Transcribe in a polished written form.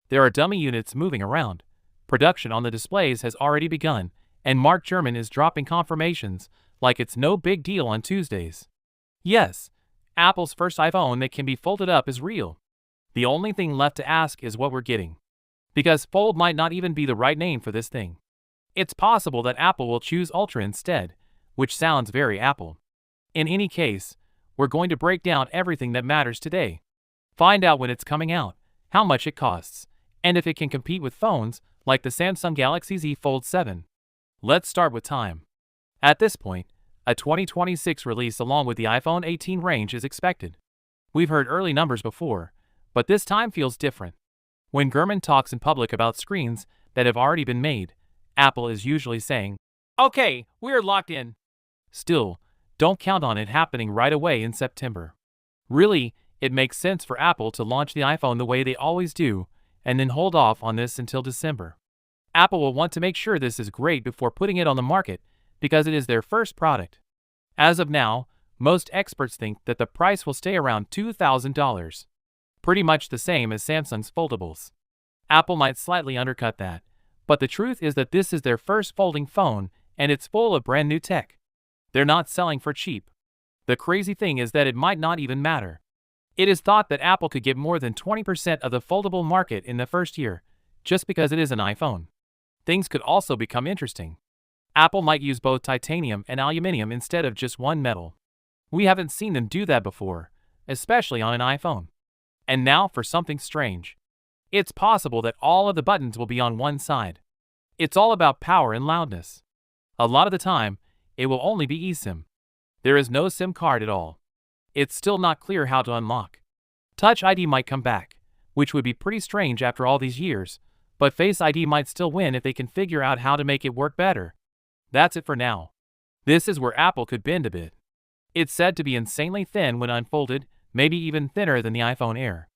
There are dummy units moving around. Production on the displays has already begun, and Mark Gurman is dropping confirmations like it's no big deal on Tuesdays. Yes, Apple's first iPhone that can be folded up is real. The only thing left to ask is what we're getting. Because fold might not even be the right name for this thing. It's possible that Apple will choose Ultra instead, which sounds very Apple. In any case, we're going to break down everything that matters today. Find out when it's coming out, how much it costs, and if it can compete with phones like the Samsung Galaxy Z Fold 7. Let's start with time. At this point, a 2026 release along with the iPhone 18 range is expected. We've heard early numbers before, but this time feels different. When Gurman talks in public about screens that have already been made, Apple is usually saying, "Okay, we're locked in." Still, don't count on it happening right away in September. Really, it makes sense for Apple to launch the iPhone the way they always do, and then hold off on this until December. Apple will want to make sure this is great before putting it on the market, because it is their first product. As of now, most experts think that the price will stay around $2,000. Pretty much the same as Samsung's foldables. Apple might slightly undercut that, but the truth is that this is their first folding phone, and it's full of brand new tech. They're not selling for cheap. The crazy thing is that it might not even matter. It is thought that Apple could get more than 20% of the foldable market in the first year, just because it is an iPhone. Things could also become interesting. Apple might use both titanium and aluminum instead of just one metal. We haven't seen them do that before, especially on an iPhone. And now for something strange. It's possible that all of the buttons will be on one side. It's all about power and loudness. A lot of the time, it will only be eSIM. There is no SIM card at all. It's still not clear how to unlock. Touch ID might come back, which would be pretty strange after all these years, but Face ID might still win if they can figure out how to make it work better. That's it for now. This is where Apple could bend a bit. It's said to be insanely thin when unfolded, maybe even thinner than the iPhone Air.